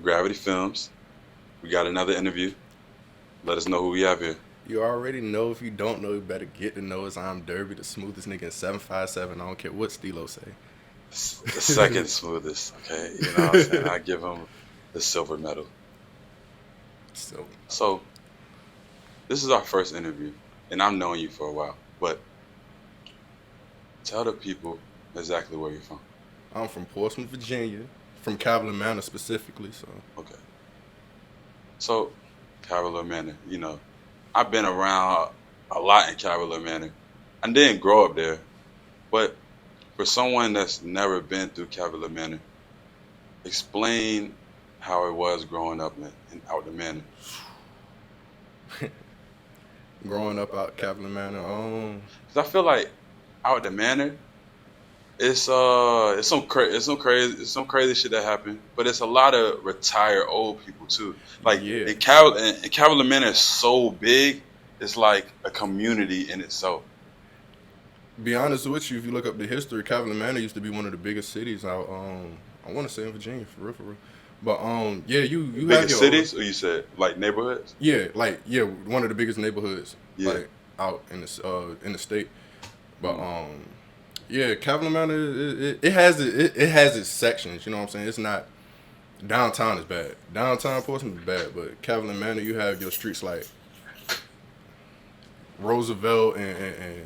Gravity Films. We got another interview. Let us know who we have here. You already know. If you don't know, you better get to know. It's IamDerby, the smoothest nigga in 757. I don't care what Stilo say. The second smoothest, okay? You know what I'm saying? I give him the silver medal. So, So, this is our first interview, and I've known you for a while, but tell the people exactly where you're from. I'm from Portsmouth, Virginia, from Cavalier Manor specifically. So, Okay. So, Cavalier Manor, I've been around a lot in Cavalier Manor. I didn't grow up there, but for someone that's never been through Cavalier Manor, explain how it was growing up in out the manor. growing up out Cavalier Manor, Cause I feel like out the manor, it's some crazy shit that happened, but it's a lot of retired old people too. Like yeah. in Cavalier Manor is so big, it's like a community in itself. Be honest with you, if you look up the history, Cavalier Manor used to be one of the biggest cities out. I want to say in Virginia, for real, for real. But yeah, you have Biggest your older, cities, or you said like neighborhoods? one of the biggest neighborhoods Yeah. like out in the state. But Mm. yeah, Cavalier Manor it has its sections. You know what I'm saying? It's not downtown is bad. Downtown Portsmouth is bad, but Cavalier Manor you have your streets like Roosevelt and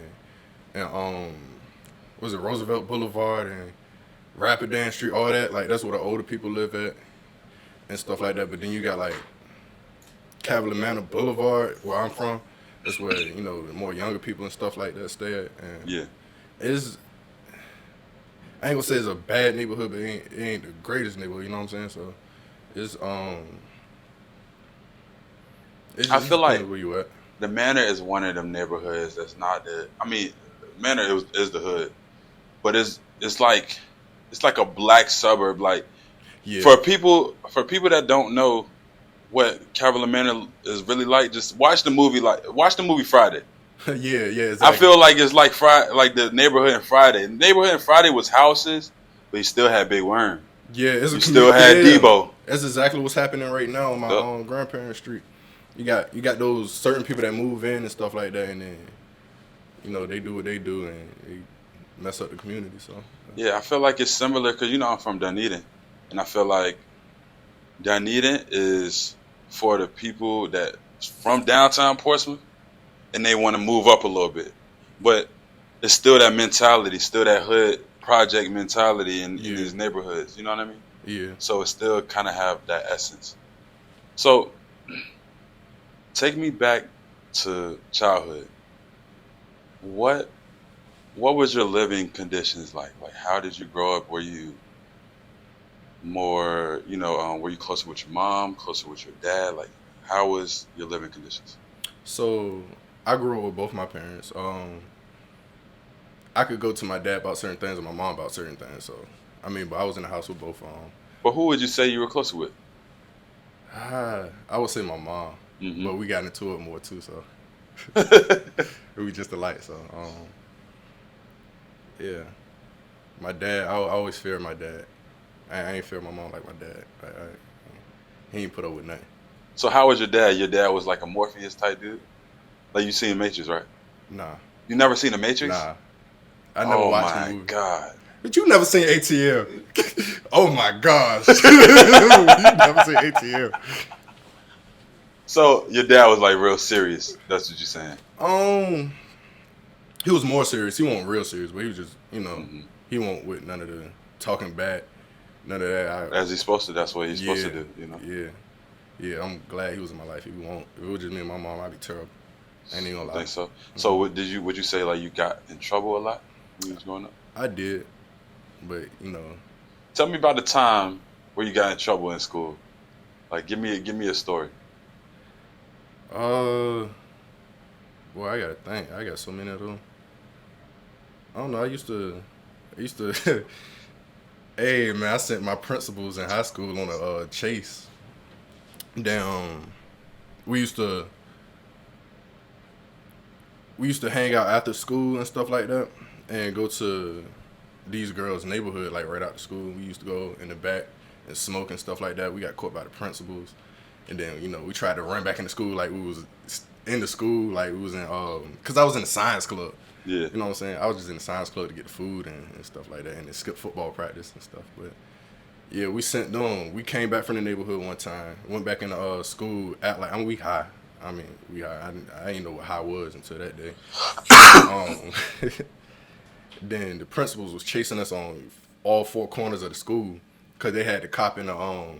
was it Roosevelt Boulevard and Rapidan Street, all that. Like that's where the older people live at and stuff like that. But then you got like Cavalier Manor Boulevard, where I'm from. That's where the more younger people and stuff like that stay at. And Yeah. it's I ain't gonna say it's a bad neighborhood, but it ain't the greatest neighborhood. You know what I'm saying? So it's it's I just feel depends like where you at. the manor is one of them neighborhoods that's not the. I mean, manor is the hood, but it's like a black suburb. Like Yeah, for people that don't know what Cavalier Manor is really like, just watch the movie Friday. yeah, I exactly. feel like it's like Friday, like the neighborhood in Friday. The neighborhood in Friday was houses, but you still had Big Worm. Yeah, it's a You still community. had Yeah, Debo. that's exactly what's happening right now on my Yup. grandparents' street. You got those certain people that move in and stuff like that, and then they do what they do and they mess up the community. So Yeah, I feel like it's similar because I'm from Dunedin, and I feel like Dunedin is for the people that from downtown Portsmouth and they want to move up a little bit, but it's still that mentality, still that hood project mentality in yeah, these neighborhoods. You know what I mean? yeah. So it still kind of have that essence. So take me back to childhood. What what was your living conditions like? Like how did you grow up? Were you more, were you closer with your mom, closer with your dad? Like how was your living conditions? So I grew up with both my parents. I could go to my dad about certain things and my mom about certain things. So but I was in the house with both of them. But who would you say you were closer with? I would say my mom, Hmm. but we got into it more too. So we just alike. So yeah, my dad. I always feared my dad. I ain't fear my mom like my dad. He ain't put up with nothing. So how was your dad? Your dad was like a Morpheus type dude? Like you seen Matrix, right? Nah, You never seen the Matrix? nah. I never Oh watched the my movie. God. But you never seen ATL. Oh my gosh. You never seen ATL. So your dad was like real serious. That's what you're saying. Um, he was more serious. He wasn't real serious, but he was just, Hmm. he won't with none of the talking back, none of that. As he's supposed to. That's what he's supposed to Yeah, do. yeah, yeah. I'm glad he was in my life. If he won't, if it was just me and my mom, I'd be terrible. I ain't even I gonna lie. think so. So Hmm. would you say like you got in trouble a lot when you was growing up? I did, but Tell me about the time where you got in trouble in school. Like give me a story. uh, well, I gotta think. I got so many of them. I don't know. I used to. Hey man, I sent my principals in high school on a chase. Down, we used to we used to hang out after school and stuff like that, and go to these girls' neighborhood like right after school. We used to go in the back and smoke and stuff like that. We got caught by the principals, and then we tried to run back into school like we was in the school like we was in because I was in the science club. Yeah. You know what I'm saying? I was just in the science club to get the food and stuff like that, and then skip football practice and stuff. But yeah, we sent them. We came back from the neighborhood one time, went back into school, act like we high. I mean, we high. I didn't know what high was until that day. Then the principals was chasing us on all four corners of the school because they had the cop in the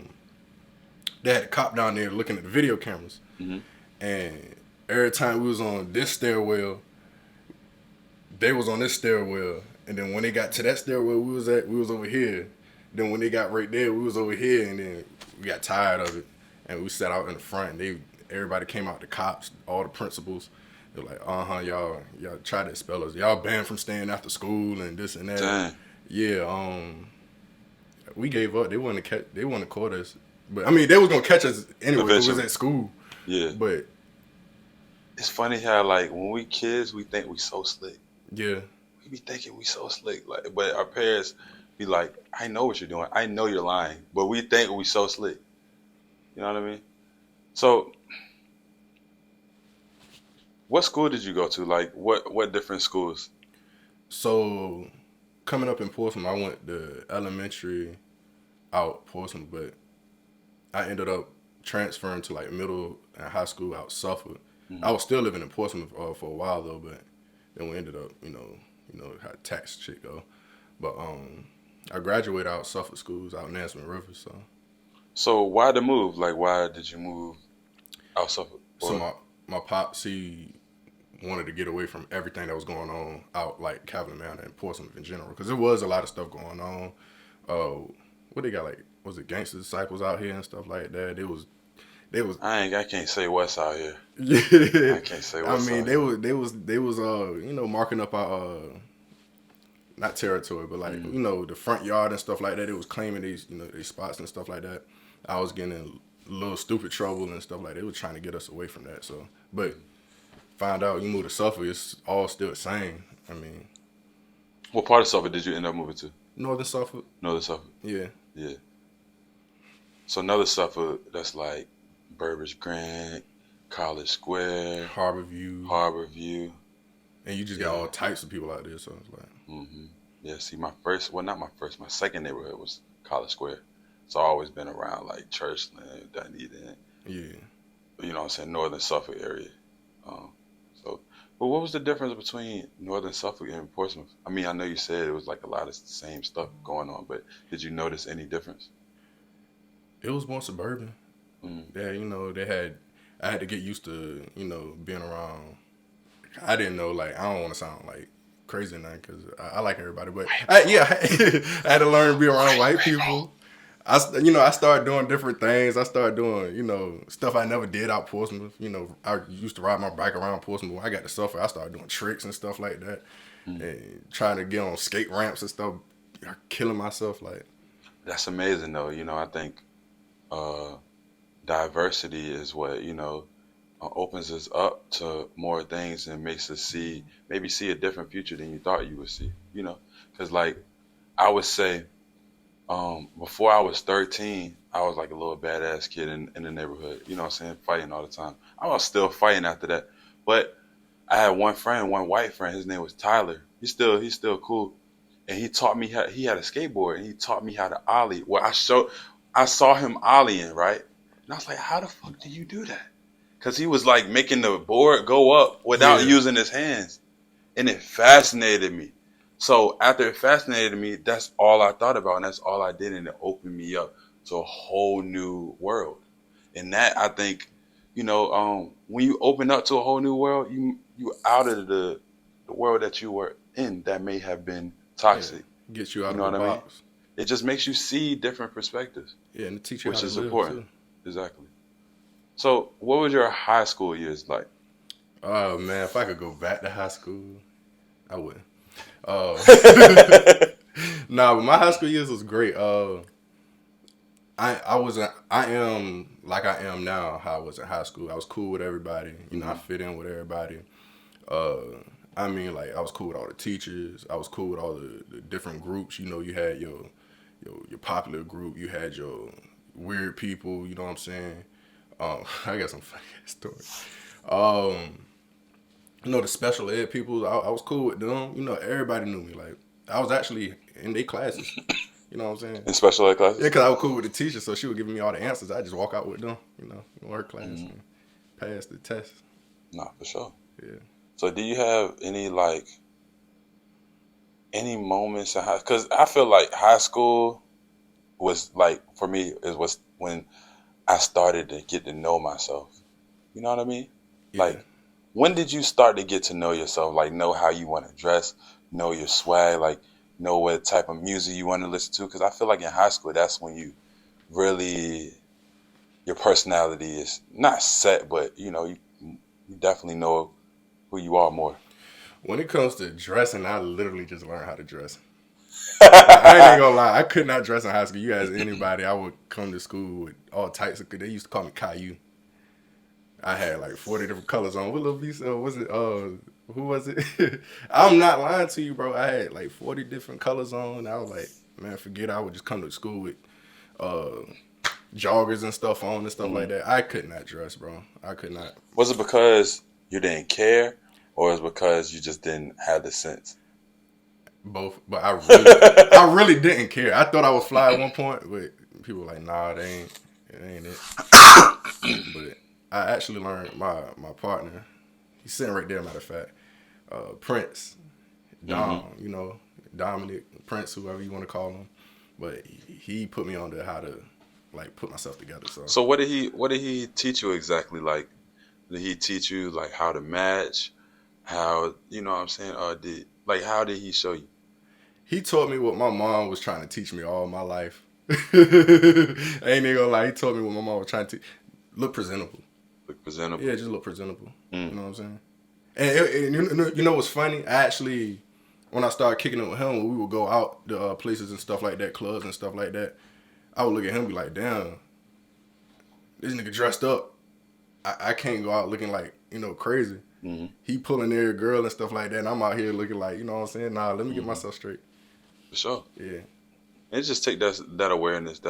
they had the cop down there looking at the video cameras, and every time we was on this stairwell, they was on this stairwell, and then when they got to that stairwell we was over here. Then when they got right there, we was over here, and then we got tired of it, and we sat out in the front. Everybody came out, the cops, all the principals. They're like, y'all tried to expel us. Y'all banned from staying after school and this and that. Dang. Yeah, we gave up. They wanted to caught us, but I mean they was gonna catch us anyway. It was at school. Yeah. But it's funny how like when we kids, we think we so slick. Yeah. We be thinking we so slick, like, but our parents be like, I know what you're doing. I know you're lying, but we think we so slick. You know what I mean? So, what school did you go to? Like, what different schools? So, coming up in Portsmouth, I went to elementary out Portsmouth, but I ended up transferring to like middle and high school out Suffolk. I was still living in Portsmouth for a while though, but then we ended up, how tax shit go. But I graduated out Suffolk schools out Nansemond River. So why the move? Like, why did you move out Suffolk? So my pops, he wanted to get away from everything that was going on out like Calvin Manor and Portsmouth in general, because there was a lot of stuff going on. What they got, like, was it Gangster Disciples out here and stuff like that? They was. I can't say what's out here. Yeah. I can't say what's. I mean, out they was marking up our not territory, but like the front yard and stuff like that. It was claiming these these spots and stuff like that. I was getting in a little stupid trouble and stuff like that. They were trying to get us away from that. So, but find out you moved to Suffolk, it's all still the same. I mean, what part of Suffolk did you end up moving to? Northern Suffolk. Northern Suffolk. Yeah. Yeah. So Northern Suffolk, that's like Burbage Grant, College Square, Harborview. And you just got all types of people out there, so it's like. Yeah, see, my second neighborhood was College Square. So I've always been around like Churchland, Dunedin. Yeah. You know what I'm saying, Northern Suffolk area. But what was the difference between Northern Suffolk and Portsmouth? I mean, I know you said it was like a lot of the same stuff going on, but did you notice any difference? It was more suburban. Yeah, I had to get used to, being around. I didn't know, like, I don't want to sound like crazy now because I like everybody, but I had to learn to be around white people. I started doing different things. I started doing, stuff I never did out Portsmouth. I used to ride my bike around Portsmouth. When I got to Suffolk, I started doing tricks and stuff like that, and trying to get on skate ramps and stuff, killing myself. Like, that's amazing, though. I think diversity is what opens us up to more things and makes us see a different future than you thought you would see. Because like I would say. Before I was 13, I was like a little badass kid in the neighborhood, you know what I'm saying, fighting all the time. I was still fighting after that. But I had one white friend, his name was Tyler. He's still cool. And he taught me he had a skateboard and he taught me how to ollie. Well, I saw him ollieing, right? And I was like, how the fuck do you do that? Because he was like making the board go up without using his hands. And it fascinated me. So after it fascinated me, that's all I thought about, and that's all I did, and it opened me up to a whole new world. And that, I think, when you open up to a whole new world, you out of the world that you were in that may have been toxic. Yeah, get you out of the box. It just makes you see different perspectives. Yeah, and it teach you which how to is live important. Too. Exactly. So, what was your high school years like? Oh man, if I could go back to high school, I would. But my high school years was great. I am like I am now. How I was in high school, I was cool with everybody. I fit in with everybody. I mean, like I was cool with all the teachers. I was cool with all the different groups. You had your your popular group. You had your weird people. You know what I'm saying? I got some funny ass stories. The special ed people. I was cool with them. Everybody knew me. Like I was actually in their classes. You know what I'm saying? In special ed Yeah, classes? cause I was cool with the teacher, so she was giving me all the answers. I just walk out with them. In her class and pass the test. Nah, for sure. Yeah. So do you have any moments in high? Because I feel like high school was like for me it was when I started to get to know myself. You know what I mean? Yeah. Like when did you start to get to know yourself? Like know how you want to dress, know your swag, like know what type of music you want to listen to. Because I feel like in high school that's when you really your personality is not set, but you definitely know who you are more. When it comes to dressing, I literally just learned how to dress. I ain't even gonna lie. I could not dress in high school. You ask anybody, I would come to school with all types of. They used to call me Caillou. I had like 40 different colors on. What little piece? Was it? Who was it? I'm not lying to you, bro. I had like 40 different colors on. I was like, man, forget it. I would just come to school with uh, joggers and stuff on and stuff like that. I could not dress, bro. I could not. Was it because you didn't care, or is it because you just didn't have the sense? Both, but I really didn't care. I thought I was fly at one point, but people were like, nah, it ain't it. But I actually learned my partner. He's sitting right there. Matter of fact, Prince, Dom, Dominic Prince, whoever you want to call him. But he put me on to how to like put myself together. So what did he teach you exactly? Like, did he teach you like how to match? How you know what I'm saying? How did he show you? He taught me what my mom was trying to teach me all my life. I ain't even gonna lie. He taught me what my mom was trying to look presentable. Look presentable. Yeah, just look presentable. Mm. You know what I'm saying? And you know what's funny? I actually, when I started kicking it with him, when we would go out to places and stuff like that, clubs and stuff like that, I would look at him and be like, damn, this nigga dressed up. I can't go out looking like, crazy. Mm-hmm. He pulling every girl and stuff like that, and I'm out here looking like, you know what I'm saying? Nah, let me get myself straight. For sure. Yeah. And just take that awareness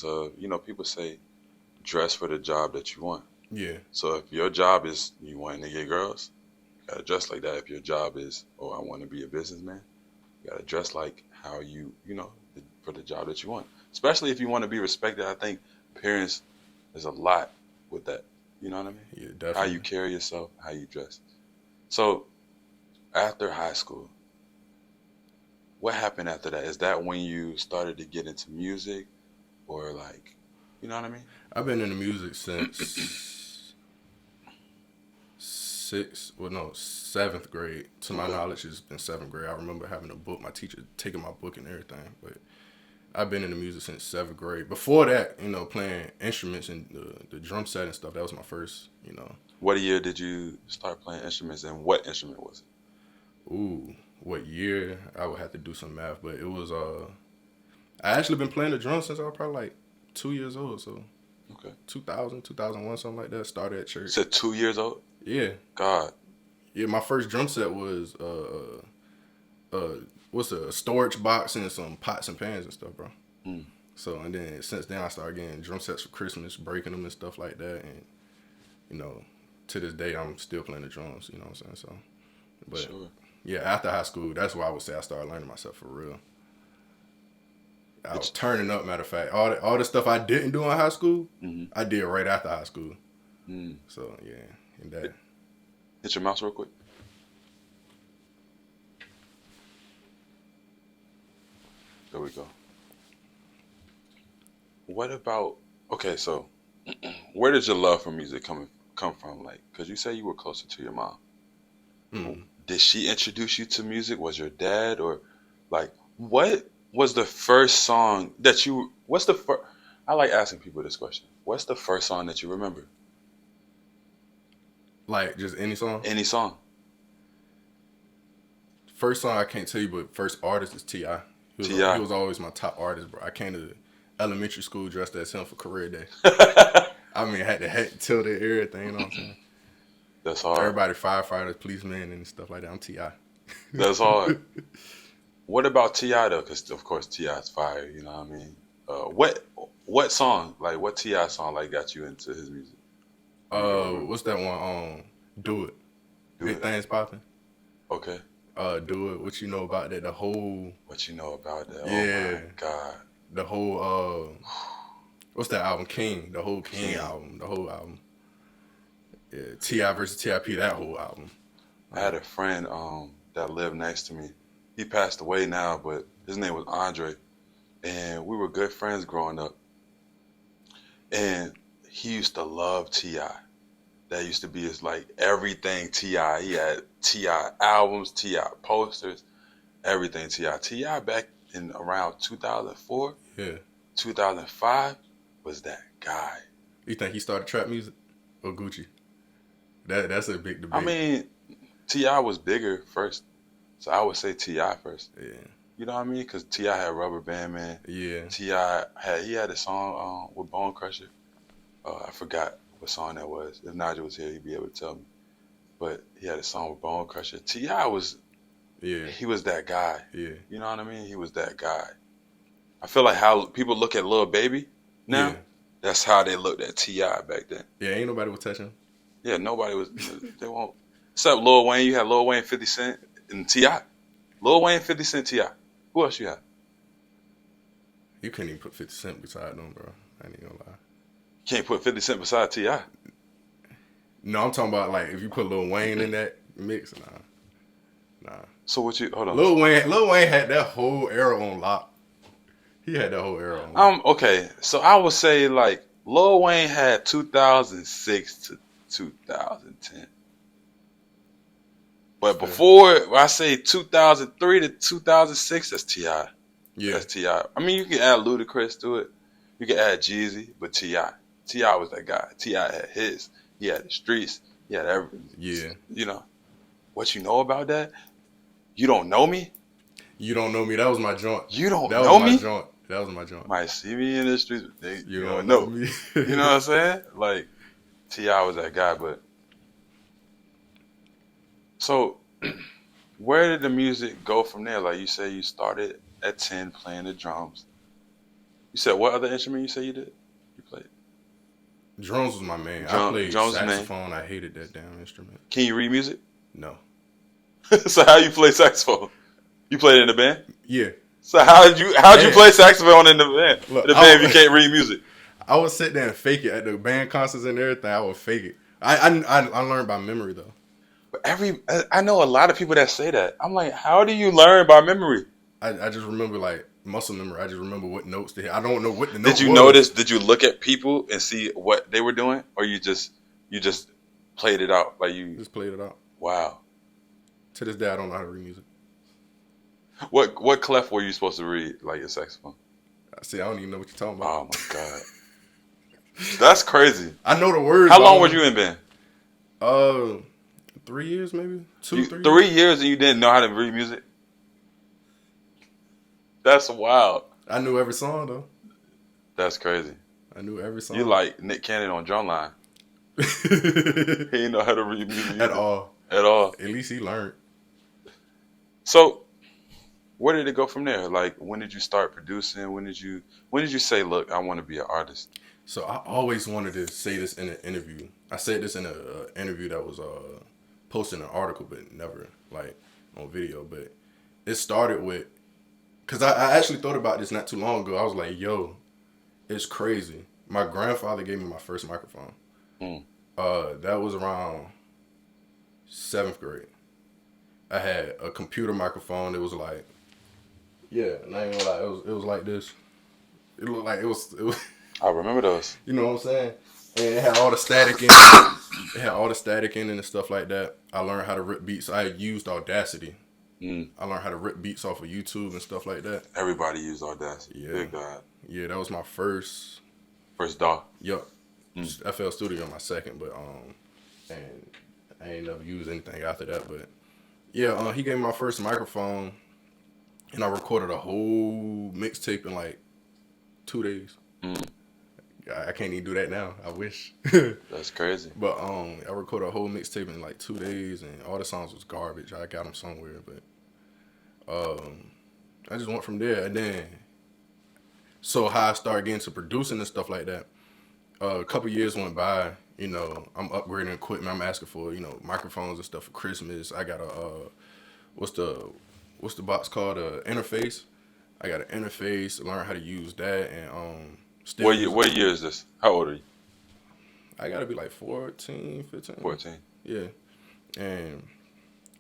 of people say dress for the job that you want. Yeah. So if your job is you wanting to get girls, you gotta dress like that. If your job is I want to be a businessman, you gotta dress like how for the job that you want. Especially if you want to be respected. I think parents there's a lot with that. You know what I mean? Yeah, definitely. How you carry yourself, how you dress. So after high school, what happened after that? Is that when you started to get into music, or like, you know what I mean? I've been into music since seventh grade. To my knowledge, it's been seventh grade. I remember having a book, my teacher taking my book and everything. But I've been into music since seventh grade. Before that, playing instruments and the drum set and stuff. That was my first, What year did you start playing instruments, and what instrument was it? Ooh, what year? I would have to do some math, but it was I actually been playing the drums since I was probably like 2 years old. So Okay. 2000, 2001, something like that. Started at church. Said 2 years old? Yeah. God. Yeah, my first drum set was what's a storage box and some pots and pans and stuff, bro. Mm. So and then since then I started getting drum sets for Christmas, breaking them and stuff like that, and to this day I'm still playing the drums. You know what I'm saying? So, but Sure. yeah, after high school, that's why I would say I started learning myself for real. I was turning up. Matter of fact, all the stuff I didn't do in high school, I did right after high school. So yeah, and that. Hit your mouse real quick. There we go. What about okay? So, where did your love for music come from? Like, cause you say you were closer to your mom. Did she introduce you to music? Was your dad or like what was the first song that you? What's the first? I like asking people this question. What's the first song that you remember? Like just any song? Any song? First song I can't tell you, but first artist is T.I. He was always my top artist, bro. I came to elementary school dressed as him for career day. I mean, I had the hat, tilt it, everything, you know what I'm saying? That's hard. Everybody, firefighters, policemen, and stuff like that. I'm T.I. That's hard. What about Ti though? Because of course Ti's fire. You know what I mean? What song like what Ti song like got you into his music? You can remember? What's that one? Do it. Do Big it. things popping. Okay. Do it. What you know about that? The whole What you know about that? Oh yeah, my God. the whole what's that album? King. The whole King King. album. The whole album. Yeah, Ti versus Tip. That whole album. I had a friend that lived next to me. He passed away now, but his name was Andre, and we were good friends growing up. And he used to love Ti. That used to be his like everything Ti. He had Ti albums, Ti posters, everything Ti. Ti back in around 2004, Yeah. 2005 was that guy. You think he started trap music or Gucci? That's a big I debate. mean, Ti was bigger first, so I would say Ti first. Yeah. You know what I mean? Because Ti had Rubber Band Man. Yeah. He had a song with Bone Crusher. I forgot what song that was. If Nigel was here, he'd be able to tell me. But he had a song with Bone Crusher. Ti was Yeah. he was that guy. Yeah. You know what I mean? He was that guy. I feel like how people look at Lil Baby now. Yeah. That's how they looked at Ti back then. Yeah. Ain't nobody was touching him. Yeah, nobody was. They won't. Except Lil Wayne. You had Lil Wayne, 50 Cent, and Ti. Lil Wayne, 50 Cent, Ti. Who else you have? You couldn't even put 50 Cent beside them, bro. I ain't even gonna lie. Can't put 50 Cent beside Ti. No, I'm talking about like if you put Lil Wayne in that mix, nah. So what you hold on? Lil Wayne had that whole era on lock. He had that whole era on lock. Okay. So I would say like Lil Wayne had 2006 to 2010. But before I say 2003 to 2006, that's Ti. Yeah. That's Ti. I mean, you can add Ludacris to it. You can add Jeezy, but Ti. Ti was that guy. Ti had hits. He had the streets. He had everything. Yeah. You know what you know about that? You don't know me. You don't know me. That was my joint. You don't That know was my me. joint. That was my joint. Might see me in the streets. You don't know know. me. You know what I'm saying? Like Ti was that guy, but so where did the music go from there? Like you said, you started at 10 playing the drums. You said what other instrument you said you did? You played? Drums was my main. I played drums saxophone. I hated that damn instrument. Can you read music? No. So how you play saxophone? You played in the band? Yeah. So how'd you play saxophone in the band? Look, In the band if you can't read music. I would sit there and fake it at the band concerts and everything. I would fake it. I learned by memory though. But I know a lot of people that say that. I'm like, how do you learn by memory? I just remember like muscle memory. I just remember what notes they hit. I don't know what the note was. Did you notice? Did you look at people and see what they were doing, or you just played it out like you Just played it out. Wow. To this day, I don't know how to read music. What clef were you supposed to read like your saxophone? See, I don't even know what you're talking about. Oh my god, that's crazy. I know the words. How long were you in band? 3 years maybe. 3 years and you didn't know how to read music? That's wild. I knew every song though. That's crazy. I knew every song. You like Nick Cannon on Drumline. He didn't know how to read music At all. At all. At least he learned. So, where did it go from there? Like, when did you start producing? When did you say, look, I want to be an artist? So I always wanted to say this in an interview. I said this in an interview that was posted in an article, but never like on video. But it started with, because I actually thought about this not too long ago. I was like, yo, it's crazy. My grandfather gave me my first microphone. That was around 7th grade. I had a computer microphone. It was like, yeah, and I ain't gonna lie, it was like this. It looked like it was. I remember those. You know what I'm saying? And it had all the static in it. It had all the static in it and stuff like that. I learned how to rip beats. I used Audacity. I learned how to rip beats off of YouTube and stuff like that. Everybody used Audacity. Yeah. Big God. Yeah, that was my first. First DAW. Yup. FL Studio my second, but and I ain't never used anything after that. But yeah, he gave me my first microphone, and I recorded a whole mixtape in like 2 days. I can't even do that now. I wish. That's crazy. But I recorded a whole mixtape in like 2 days, and all the songs was garbage. I got them somewhere, but I just went from there, and then so how I started getting to producing and stuff like that. A couple years went by. You know, I'm upgrading equipment. I'm asking for microphones and stuff for Christmas. I got a what's the what's the box called? Interface. I got an interface. Learn how to use that, and still. What year is this? How old are you? I gotta be like 14, 15. 14. Yeah, and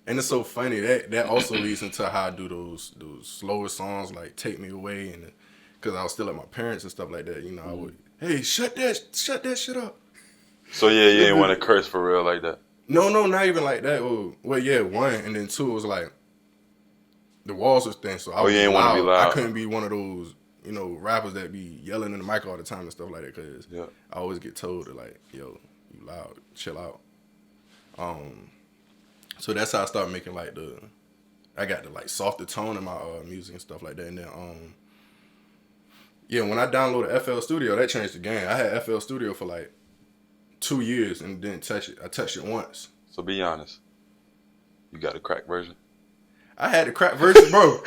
it's so funny that also leads into how I do those slower songs like "Take Me Away" and because I was still at my parents and stuff like that. You know, I would hey shut that shit up. So yeah, you ain't want to curse for real like that. No, not even like that. Well, yeah, one, and then two, it was like the walls was thin, so I was you ain't want to be loud. I couldn't be one of those, rappers that be yelling in the mic all the time and stuff like that, because I always get told to like, yo, you loud, chill out. So that's how I started making like I got the like softer tone in my music and stuff like that, and then when I downloaded FL Studio, that changed the game. I had FL Studio for like 2 years and didn't touch it. I touched it once. So be honest. You got a crack version? I had the crack version, bro.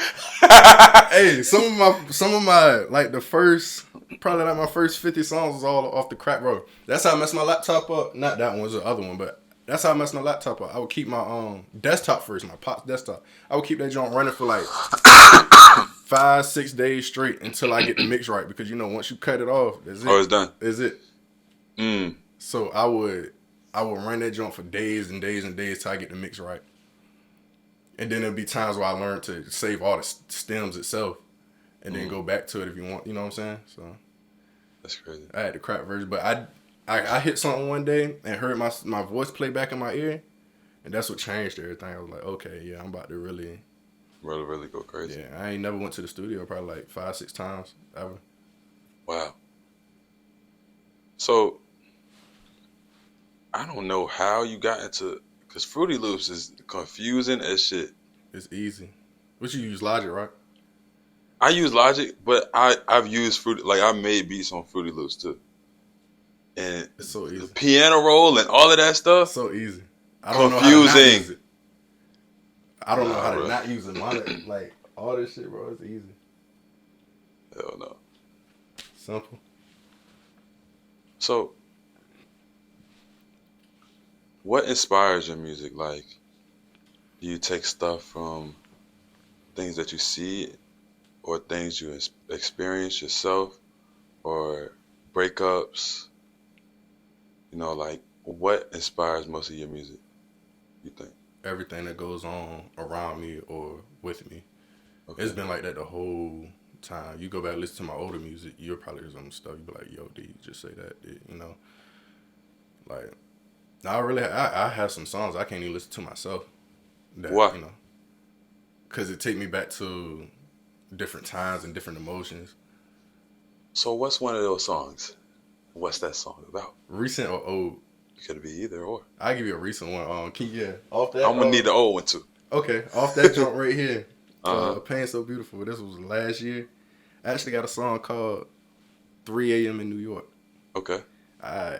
Hey, some of my like the first, probably like my first 50 songs was all off the crack, bro. That's how I messed my laptop up. Not that one, was the other one, but that's how I messed my laptop up. I would keep my desktop first, my pop's desktop. I would keep that joint running for like 5-6 days straight until I get the mix right, because once you cut it off, that's it. Oh, it's done. Is it? So I would run that joint for days and days and days till I get the mix right. And then there'll be times where I learned to save all the stems itself and then go back to it if you want. You know what I'm saying? So that's crazy. I had the crap version, but I hit something one day and heard my voice play back in my ear, and that's what changed everything. I was like, okay, yeah, I'm about to really go crazy. Yeah, I ain't never went to the studio probably like 5-6 times ever. Wow. So I don't know how you got into, because Fruity Loops is confusing as shit. It's easy. What you use, Logic, right? I use Logic, but I've used Fruity, like I made beats on Fruity Loops too. And it's so easy. The piano roll and all of that stuff. So easy. I don't know how to not use it. I don't know how to not use it. Like all this shit, bro. It's easy. Hell no. Simple. So, what inspires your music? Like, do you take stuff from things that you see or things you experience yourself or breakups? Like, what inspires most of your music, you think? Everything that goes on around me or with me. Okay. It's been like that the whole time. You go back and listen to my older music, you'll probably hear some stuff. You'll be like, yo, D, you just say that, Like, I have some songs I can't even listen to myself. Why? Because it take me back to different times and different emotions. So what's one of those songs? What's that song about? Recent or old? It could be either or. I'll give you a recent one. Off that. I'm going to need the old one too. Okay, off that joint right here. Pain So Beautiful. This was last year. I actually got a song called 3 a.m. in New York. Okay. I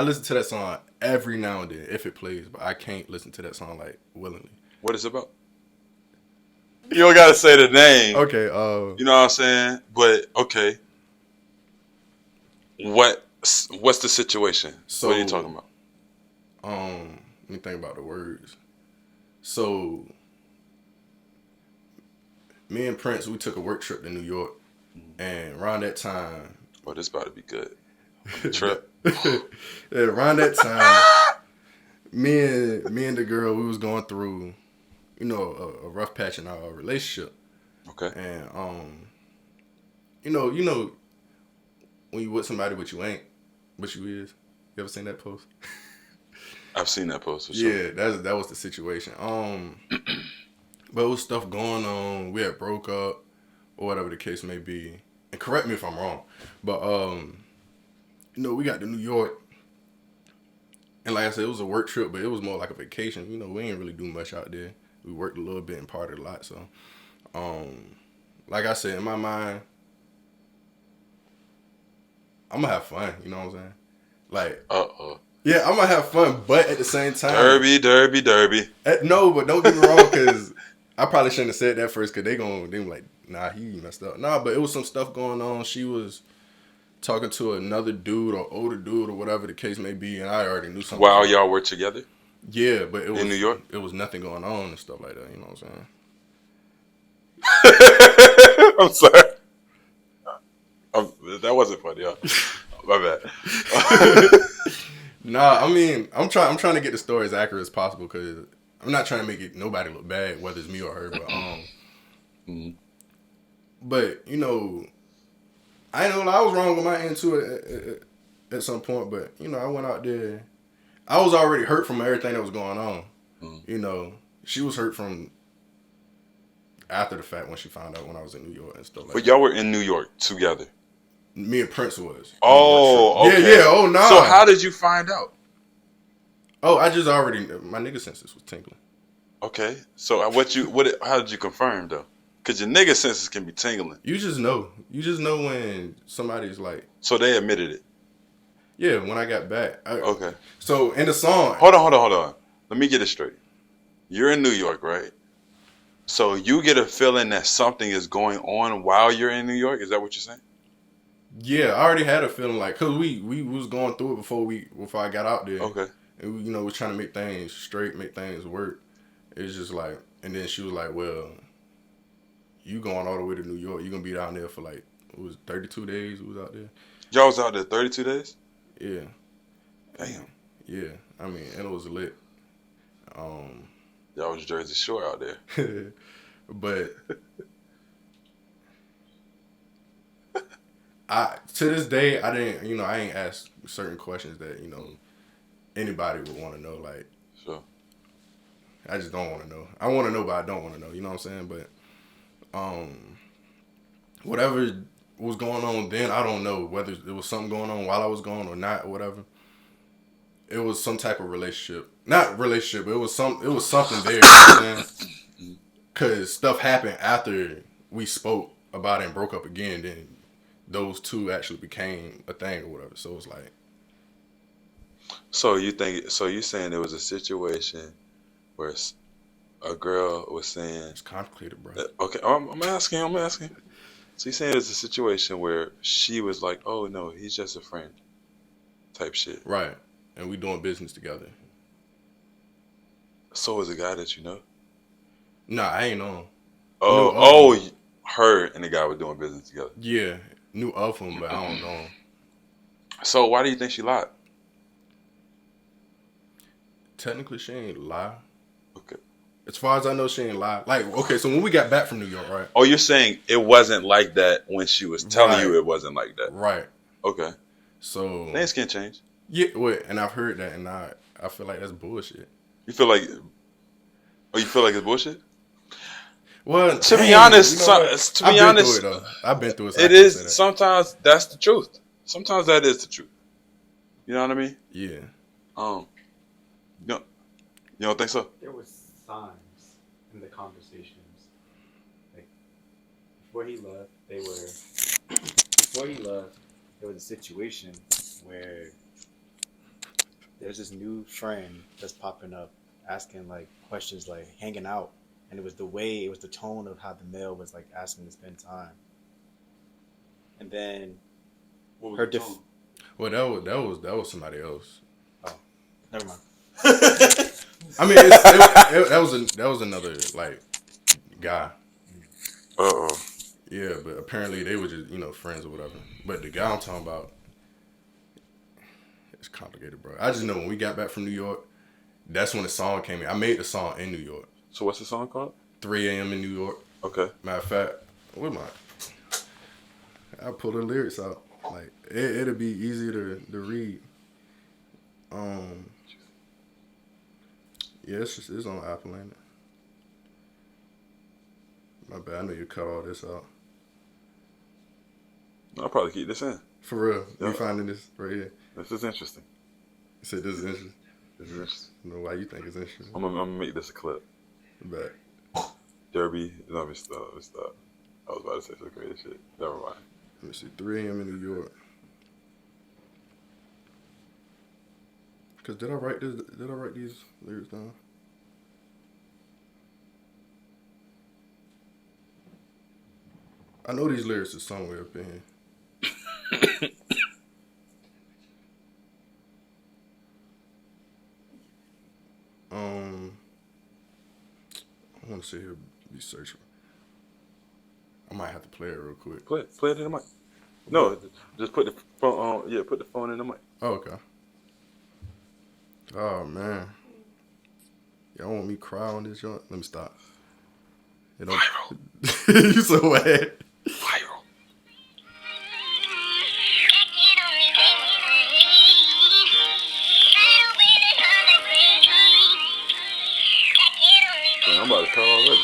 listen to that song every now and then if it plays, but I can't listen to that song like willingly. What is it about? You don't gotta say the name. Okay. You know what I'm saying? But okay. What's the situation? So, what are you talking about? Let me think about the words. So, me and Prince, we took a work trip to New York, and around that time. Oh, this about to be good. Trip. Yeah, around that time, me and the girl, we was going through, a rough patch in our relationship. Okay. And when you with somebody but you ain't, but you is. You ever seen that post? I've seen that post for sure. Yeah, that was the situation. But it was stuff going on. We had broke up, or whatever the case may be. And correct me if I'm wrong, but we got to New York, and like I said, it was a work trip, but it was more like a vacation. We ain't really do much out there. We worked a little bit and partied a lot. So, like I said, in my mind, I'm gonna have fun. You know what I'm saying? Like, yeah, I'm gonna have fun, but at the same time, Derby. No, but don't get me wrong, because I probably shouldn't have said that first because they were like, nah, he messed up. Nah, but it was some stuff going on. She was talking to another dude or older dude or whatever the case may be, and I already knew something was While wrong. y'all were together Yeah, but in New York? it was nothing going on and stuff like that. You know what I'm saying? I'm sorry. That wasn't funny, y'all. My bad. Nah, I mean, I'm trying to get the story as accurate as possible because I'm not trying to make it nobody look bad, whether it's me or her. Mhm. But you know, I know I was wrong on my end too at some point. But you know, I went out there. I was already hurt from everything that was going on. Mhm. You know, she was hurt from after the fact when she found out when I was in New York and stuff like But that. y'all were in New York together. Me and Prince was on a work trip. Oh, Yeah, okay. yeah. Oh, So nah. how did you find out? Oh, I just already my nigga senses was tingling. Okay. So how did you confirm though? Because your nigga senses can be tingling. You just know. You just know when somebody's like, So they admitted it. yeah. When I got back, Okay. so in the song, Hold on. Let me get it straight. You're in New York, right? So you get a feeling that something is going on while you're in New York. Is that what you're saying? yeah, I already had a feeling like, cause we was going through it before I got out there, Okay. and we, you know, was trying to make things straight, make things work. It's just like, and then she was like, well, you going all the way to New York? You gonna be down there for like it was 32 days? We was out there. Y'all was out there 32 days? Yeah, Damn. yeah. I mean, and it was lit. Um, Y'all was Jersey Shore out there. but I to this day I didn't, you know, I ain't asked certain questions that you know anybody would want to know. Like Sure. I just don't want to know. I want to know, but I don't want to know. You know what I'm saying? But um, whatever was going on then, I don't know whether there was something going on while I was gone or not or whatever. It was some type of relationship, not relationship. It was something there. You know what I'm saying? Cause stuff happened after we spoke about it and broke up again. Then those two actually became a thing or whatever. So it's like, So you're saying there was a situation where a girl was saying, it's complicated, bro. okay, I'm asking. So you're saying there's a situation where she was like, oh no, he's just a friend type shit. Right. And we doing business together. So is a guy that you know? Nah, I ain't know him. Knew Oh, of him. her and the guy were doing business together. Yeah. Knew of him, but I don't know him. So why do you think she lied? Technically, she ain't lie. Okay. As far as I know, she ain't lie. Like, okay, so when we got back from New York, right? Oh, you're saying it wasn't like that when she was telling Right. you it wasn't like that. Right. Okay. So Things can change. yeah, wait, and I've heard that, and I feel like that's bullshit. You feel like you feel like it's bullshit? Well, To be dang, honest, you know what? to I've be been through honest, it though. I've been through it. So I it can say is that. sometimes that's the truth. Sometimes that is the truth. You know what I mean? Yeah. Um, you don't think so? There was signs in the conversations. Like before he left, there was a situation where there's this new friend that's popping up, asking like questions, like hanging out, and it was the tone of how the male was like asking to spend time, and then What was her the def- tone? Well, that was somebody else. oh, never mind. I mean, that was another like guy. Uh-oh. Yeah, but apparently they were just friends or whatever. But the guy I'm talking about, it's complicated, bro. I just know when we got back from New York, that's when the song came in. I made the song in New York. So what's the song called? 3 a.m. in New York. Okay. Matter of fact, what am I pull the lyrics out. Like it'll be easy to read. Yeah, it's on Apple, ain't it? My bad. I know you cut all this out. I'll probably keep this in. For real, Yeah. you finding this right here? This is interesting. You said this is interesting. This is interesting. I don't know why you think it's interesting. I'm gonna make this a clip. But Derby. Let me stop. I was about to say some crazy shit. Never mind. let me see. 3 a.m. in New York. Cause did I write these lyrics down? I know these lyrics are somewhere up in here. I want to sit here be searching. I might have to play it real quick. Play it in the mic. No, just put the phone on. Yeah, put the phone in the mic. Oh, okay. Oh man, y'all want me to cry on this joint? Let me stop. It don't. You so bad. Viral. Man, I'm about to cry already.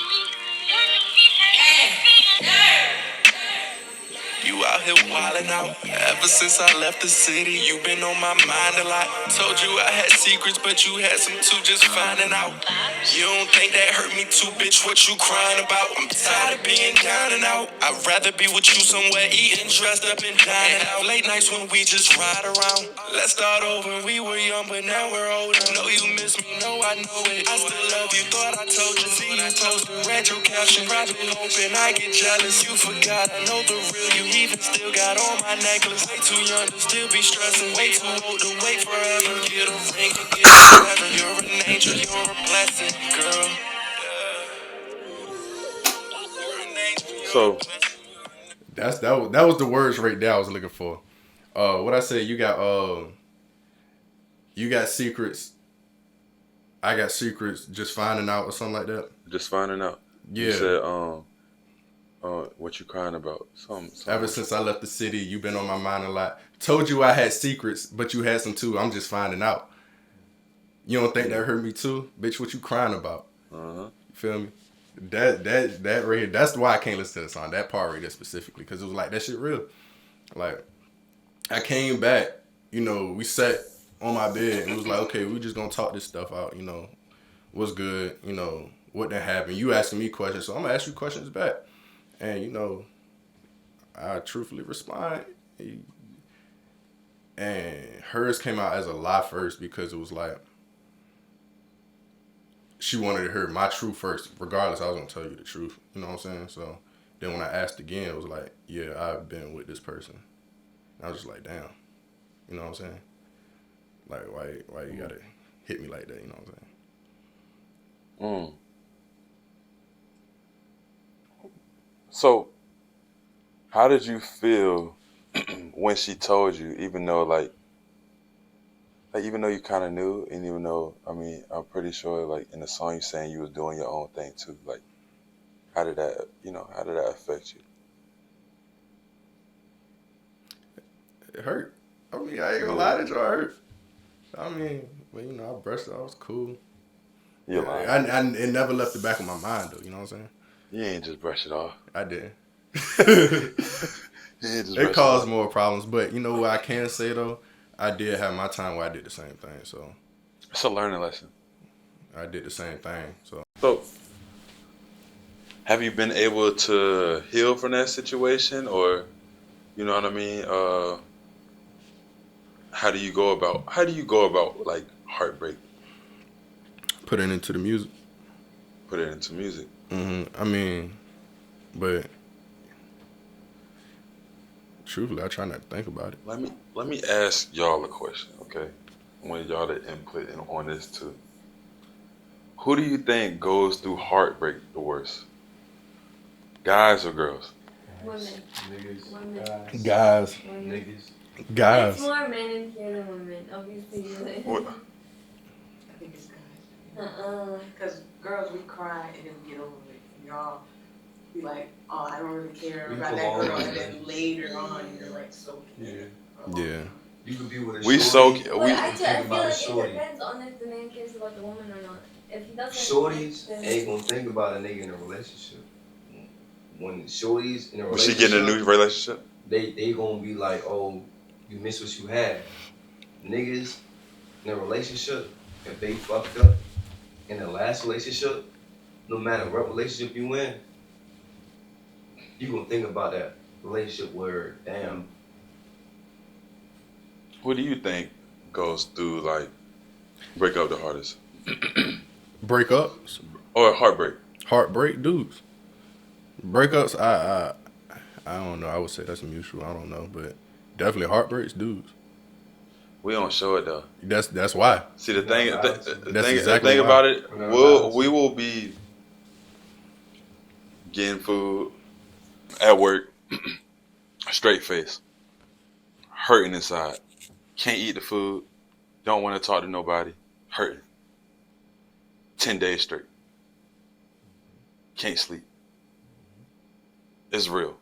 You out here wildin' out. Ever since I left the city, you been on my mind a lot. Told you I had secrets, but you had some too, just finding out. You don't think that hurt me too, bitch? What you crying about? I'm tired of being down and out. I'd rather be with you somewhere eating, dressed up and dining out. Late nights when we just ride around. Let's start over. We were young, but now we're older. Know you miss me, know I know it. I still love you, thought I told you. See you posted, read your caption, probably hoping I get jealous. You forgot, I know the real you. Even still got on my necklace. Way too young to still be stressing. Way too old to wait forever. Get a ring and get whatever. You're an angel, you're a blessing, girl. So That was the words right there I was looking for. What I say? You got secrets. I got secrets. Just finding out or something like that. just finding out. Yeah. You said what you crying about? Something. Ever since I left the city, you've been on my mind a lot. Told you I had secrets, but you had some too. I'm just finding out. You don't think that hurt me too, bitch? What you crying about? You feel me? That right here, that's why I can't listen to the song. That part right there specifically, because it was like that shit real. Like I came back, we sat on my bed and it was like, okay, we just gonna talk this stuff out. What's good? What done happened? You asking me questions, so I'm gonna ask you questions back. And I truthfully respond. And hers came out as a lie first because it was like she wanted to hear my truth first. Regardless, I was gonna tell you the truth. You know what I'm saying? So then when I asked again, it was like, yeah, I've been with this person. And I was just like, damn. You know what I'm saying? Like, why you gotta hit me like that? You know what I'm saying? So, how did you feel when she told you, even though even though you kind of knew, and even though, I'm pretty sure, like, in the song you saying you was doing your own thing too, like, how did that affect you? It hurt. I ain't gonna lie, that y'all hurt. But I brushed it off. It was cool. You lying. It never left the back of my mind though. You know what I'm saying? You ain't just brush it off. I didn't. It caused more problems, but you know what I can say though? I did have my time where I did the same thing. So it's a learning lesson. I did the same thing. So, have you been able to heal from that situation, or you know what I mean? How do you go about like heartbreak? Put it into the music. Put it into music. But truthfully, I try not to think about it. Let me ask y'all a question, okay? I want y'all to input in on this too. Who do you think goes through heartbreak the worst? Guys or girls? Women. Niggas. Women. Guys. Women. Niggas. Guys. It's more men in here than women, obviously. What? I think it's guys. Because girls, we cry and then we get over it. And y'all be like, oh, I don't really care about that girl. And then later on, you're like, so care. Yeah. You can be with a We shorty. so But we. I feel like it shorty. depends on if the man cares about the woman or not. If he doesn't, Shorties then ain't gonna think about a nigga in a relationship. When shorties in a Was she relationship, getting a new relationship? they gonna be like, oh, you miss what you had. Niggas in a relationship, if they fucked up in the last relationship, no matter what relationship you in, you gonna think about that relationship where, damn. What do you think goes through like break up the hardest Breakups, or heartbreak? heartbreak, dudes. Breakups, I don't know. I would say that's mutual. I don't know, but definitely heartbreaks, dudes. We don't show it though. That's why. See the thing, That's the exactly thing why. about it, We're not allowed we to. will be getting food at work, straight face, hurting inside, can't eat the food, don't want to talk to nobody, hurting, 10 days straight, can't sleep. It's real.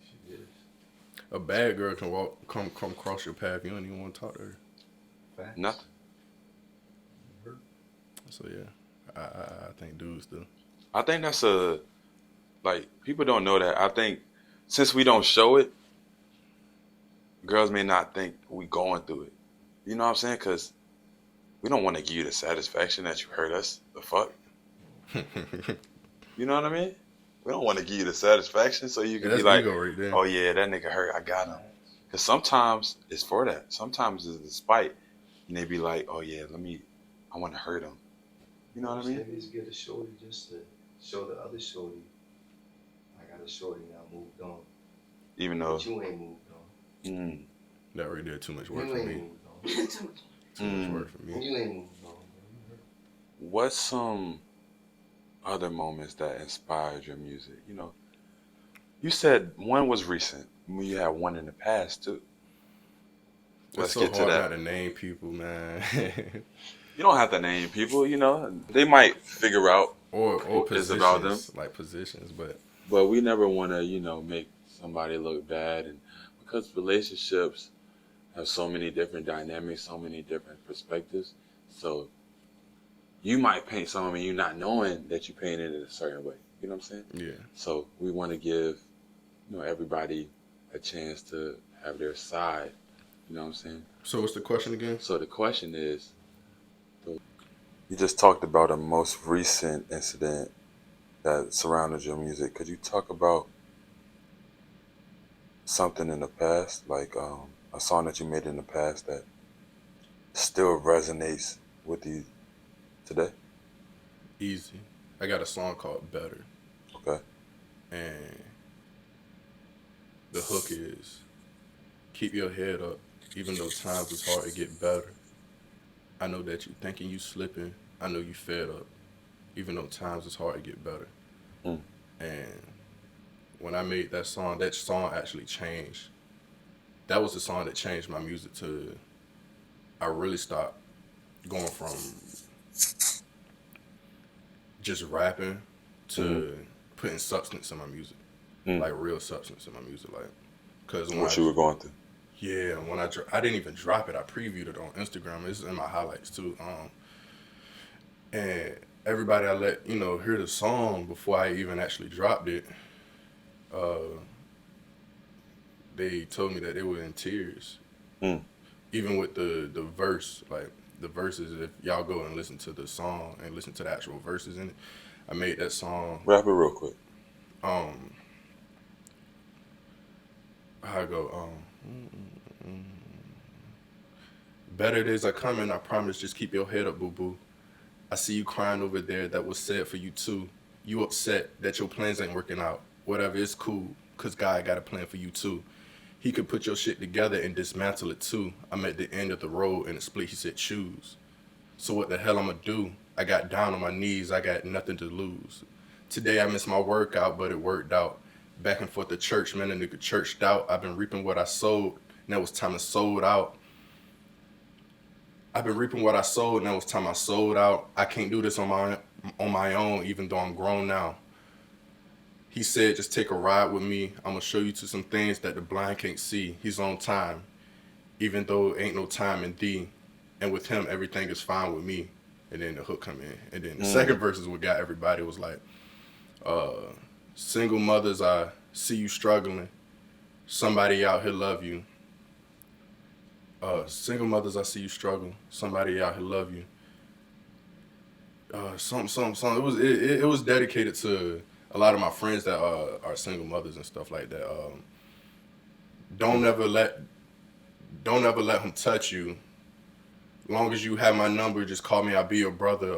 She is. A bad girl can come cross your path. You don't even want to talk to her. Facts. Nothing. So yeah, I think dudes do. I think that's people don't know that. I think since we don't show it, girls may not think we going through it. You know what I'm saying? Because we don't want to give you the satisfaction that you hurt us. The fuck? You know what I mean? We don't want to give you the satisfaction so you can That's be like, ego right there. oh yeah, that nigga hurt, I got him. Because sometimes it's for that. Sometimes it's the spite. And they be like, oh yeah, I want to hurt him. You know what I mean? Niggas get a shorty just to show the other shorty, I got a shorty now, moved on. Even though, But you ain't moved on. That right there, too much work You for ain't me. moved on. Too much work for me. You ain't moved on. what's some other moments that inspired your music? You know, you said one was recent. You had one in the past too. Let's It's so get to hard that. not to name people, man. You don't have to name people, you know. They might figure out or who is positions, about them. like positions, But we never want to, make somebody look bad. And because relationships have so many different dynamics, so many different perspectives. So you might paint something and you not knowing that you painted it a certain way. You know what I'm saying? yeah. So we want to give, everybody a chance to have their side. You know what I'm saying? So what's the question again? So the question is, you just talked about a most recent incident that surrounded your music. Could you talk about something in the past, like a song that you made in the past that still resonates with you today? Easy. I got a song called Better. Okay. And the hook is, keep your head up, even though times is hard to get better. I know that you thinking you slipping. I know you fed up, even though times is hard to get better. Mm. And when I made that song actually changed. That was the song that changed my music to, I really stopped going from just rapping to putting substance in my music. Like real substance in my music. Like, cause when What you were going through? yeah, when I didn't even drop it. I previewed it on Instagram. It's in my highlights too. And everybody I let hear the song before I even actually dropped it. They told me that they were in tears. Mm. Even with the verse, like the verses. If y'all go and listen to the song and listen to the actual verses in it, I made that song. Rap it real quick. I go, better days are coming, I promise, just keep your head up, boo-boo. I see you crying over there, that was said for you too. You upset that your plans ain't working out. Whatever, it's cool, cause God got a plan for you too. He could put your shit together and dismantle it too. I'm at the end of the road and the split, he said choose. So what the hell I'ma do? I got down on my knees, I got nothing to lose. Today I missed my workout, but it worked out. Back and forth to church, man, a nigga churched out. I've been reaping what I sowed, now it's time to sold out. I've been reaping what I sowed, now it's time I sold out. I can't do this on my own, even though I'm grown now. He said, just take a ride with me. I'm gonna show you to some things that the blind can't see. He's on time, even though ain't no time in thee. And with him, everything is fine with me. And then the hook come in. And then the second verse is what got everybody. Was like, single mothers, I see you struggling. Somebody out here love you. Single mothers, I see you struggle. Somebody out here love you. Something. It was dedicated to a lot of my friends that are single mothers and stuff like that. Don't ever let him touch you. Long as you have my number, just call me. I'll be your brother.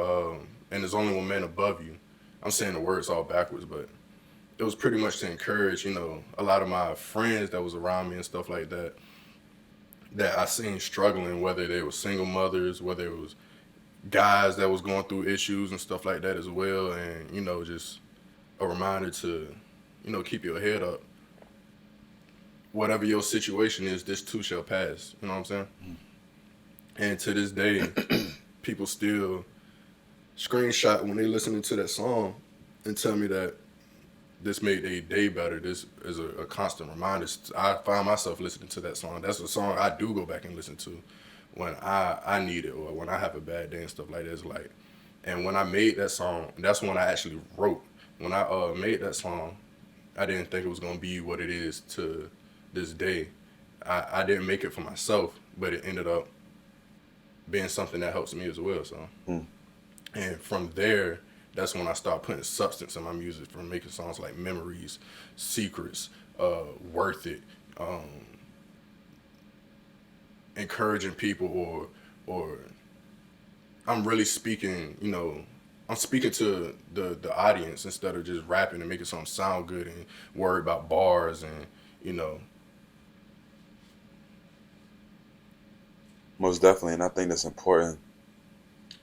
And there's only one man above you. I'm saying the words all backwards, but it was pretty much to encourage, a lot of my friends that was around me and stuff like that, that I seen struggling, whether they were single mothers, whether it was guys that was going through issues and stuff like that as well, and just a reminder to, keep your head up. Whatever your situation is, this too shall pass. You know what I'm saying? And to this day, people still screenshot when they listening to that song and tell me that this made their day better. This is a constant reminder. I find myself listening to that song. That's a song I do go back and listen to when I need it or when I have a bad day and stuff like that. It's like, and when I made that song, that's when I actually wrote. When I made that song, I didn't think it was gonna be what it is to this day. I didn't make it for myself, but it ended up being something that helps me as well. So, and from there, that's when I start putting substance in my music, from making songs like Memories, Secrets, Worth It, encouraging people, or I'm really speaking, I'm speaking to the audience instead of just rapping and making something sound good and worry about bars and, Most definitely, and I think that's important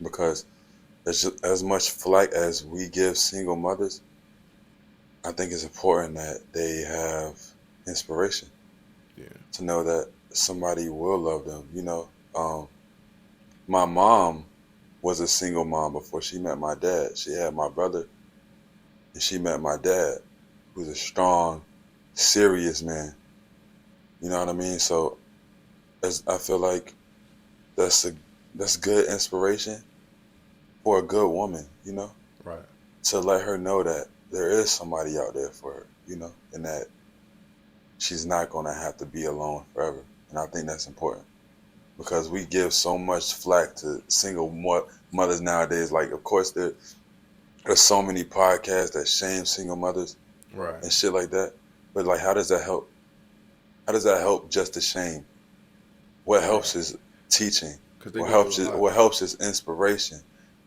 because as much flack as we give single mothers, I think it's important that they have inspiration. Yeah. To know that somebody will love them. My mom was a single mom before she met my dad. She had my brother, and she met my dad, who's a strong, serious man. You know what I mean? So, I feel like that's good inspiration for a good woman. Right. To let her know that there is somebody out there for her. And that she's not gonna have to be alone forever. And I think that's important because we give so much flack to single mothers nowadays. Like, of course, there's so many podcasts that shame single mothers Right. and shit like that. But like, how does that help? How does that help just to shame? What helps is teaching. What helps is inspiration.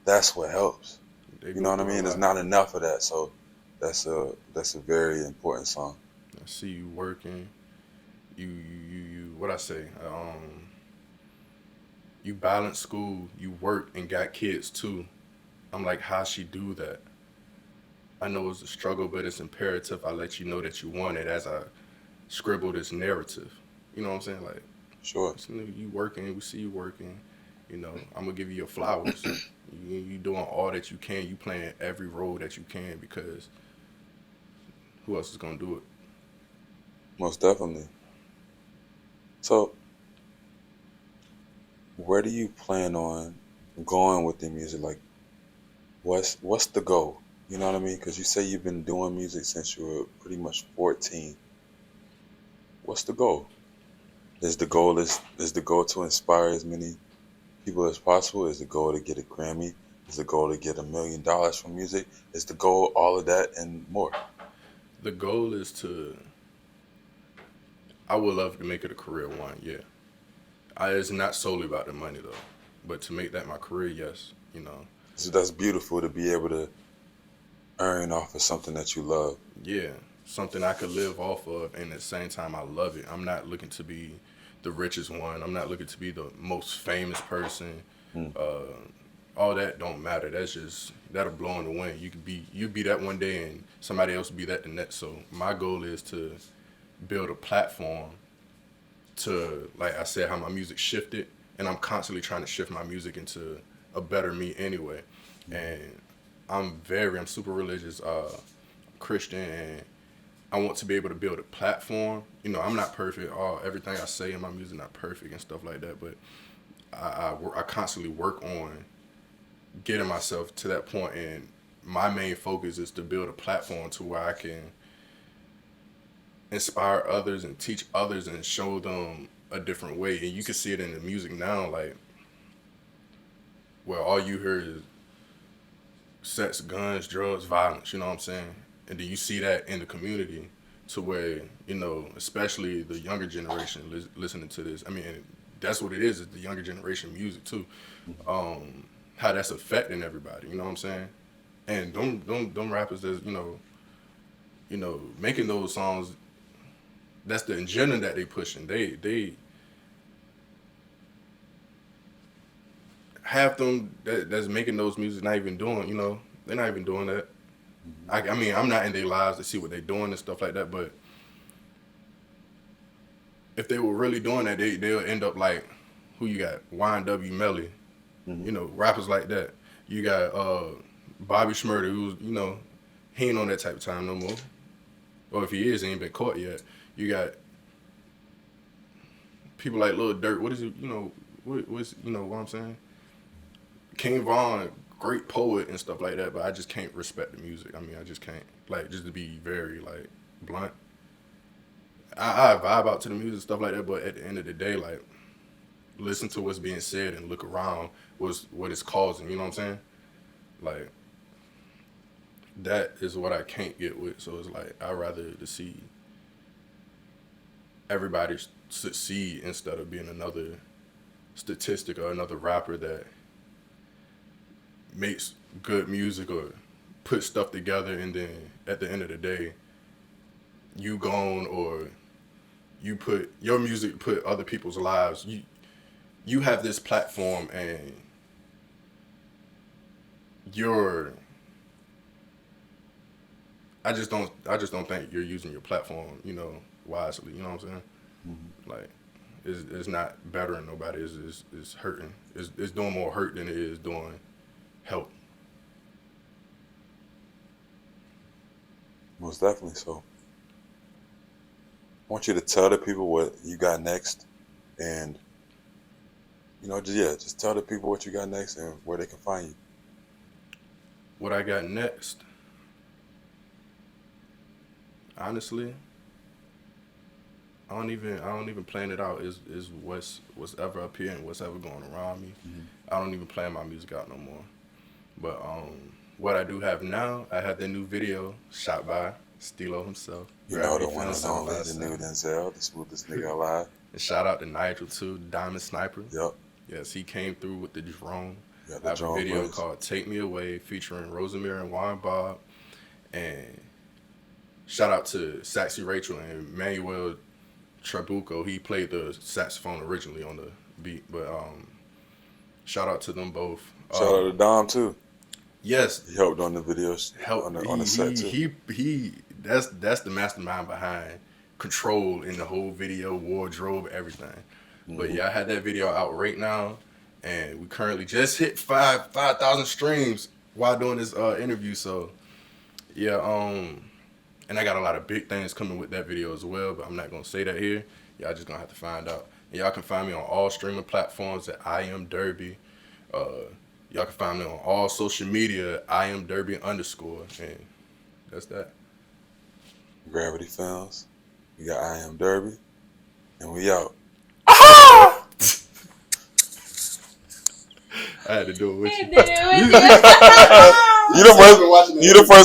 That's what helps. You know what I mean? There's not enough of that. So that's a very important song. I see you working. You what I say? You balance school, you work, and got kids too. I'm like, how she do that? I know it's a struggle, but it's imperative I let you know that you want it as I scribble this narrative. You know what I'm saying? Like, Sure. you working, we see you working. I'm gonna give you your flowers. You doing all that you can. You playing every role that you can because who else is gonna do it? Most definitely. So, where do you plan on going with the music? Like, what's the goal? You know what I mean? Because you say you've been doing music since you were pretty much 14. What's the goal? Is the goal to inspire as many people as possible? Is the goal to get a Grammy? Is the goal to get $1 million from music? Is the goal all of that and more? The goal is I would love to make it a career one, yeah. It's not solely about the money though, but to make that my career, yes. So that's beautiful to be able to earn off of something that you love. Yeah, something I could live off of, and at the same time I love it. I'm not looking to be the richest one. I'm not looking to be the most famous person. All that don't matter. That's just that'll blow in the wind. You be that one day, and somebody else will be that the next. So my goal is to build a platform to, like I said, how my music shifted, and I'm constantly trying to shift my music into a better me anyway. And I'm super religious, Christian, and I want to be able to build a platform. I'm not perfect. Everything I say in my music not perfect and stuff like that, but I constantly work on getting myself to that point, and my main focus is to build a platform to where I can inspire others and teach others and show them a different way. And you can see it in the music now, like, where all you hear is sex, guns, drugs, violence, you know what I'm saying? And then you see that in the community to where, especially the younger generation listening to this. I mean, that's what it is the younger generation music too. How that's affecting everybody, you know what I'm saying? And them rappers that's, you know, making those songs. That's the agenda that they pushing. They half them that's making those music not even doing. You know, they're not even doing that. I mean, I'm not in their lives to see what they're doing and stuff like that, but if they were really doing that, they'll end up like who you got? YNW Melly, you know, rappers like that. You got Bobby Shmurda, who's, you know, he ain't on that type of time no more. Or if he is, he ain't been caught yet. You got people like Lil Durk. What is it? You know, what's, you know what I'm saying? King Von, great poet and stuff like that, but I just can't respect the music. I mean, I just can't. Like, just to be very like blunt. I vibe out to the music and stuff like that, but at the end of the day, like, listen to what's being said and look around what it's causing. You know what I'm saying? Like, that is what I can't get with. So it's like I'd rather to see everybody succeed instead of being another statistic or another rapper that makes good music or put stuff together, and then at the end of the day, you gone, or you put your music put other people's lives. You have this platform, and you're. I just don't think you're using your platform, you know, wisely. You know what I'm saying? Mm-hmm. Like, it's not bettering nobody. It's hurting. It's doing more hurt than it is doing help. Most definitely so. I want you to tell the people what you got next, and you know, just tell the people what you got next and where they can find you. What I got next, honestly, I don't even plan it out. Is what's ever up here and what's ever going around me. Mm-hmm. I don't even plan my music out no more. But what I do have now, I have the new video shot by Stilo himself. You know, the one and only, the new Denzel, the smoothest nigga alive. And shout out to Nigel too, Diamond Sniper. Yep. Yes, he came through with the drone. Yeah, I have a video called "Take Me Away" featuring Rosemary and Juan Bob. And shout out to Saxy Rachel and Manuel Trabuco. He played the saxophone originally on the beat, but shout out to them both. Shout out to Dom too. Yes, he helped on the videos. On the set too. He that's the mastermind behind control in the whole video, wardrobe, everything. Mm-hmm. But yeah, I had that video out right now, and we currently just hit 5,000 streams while doing this interview. So yeah, and I got a lot of big things coming with that video as well, but I'm not gonna say that here. Y'all just gonna have to find out. And y'all can find me on all streaming platforms at IamDerby. Y'all can find me on all social media, IamDerby_, and that's that. Gravity Films. We got IamDerby, and we out. I had to do it with you. You the first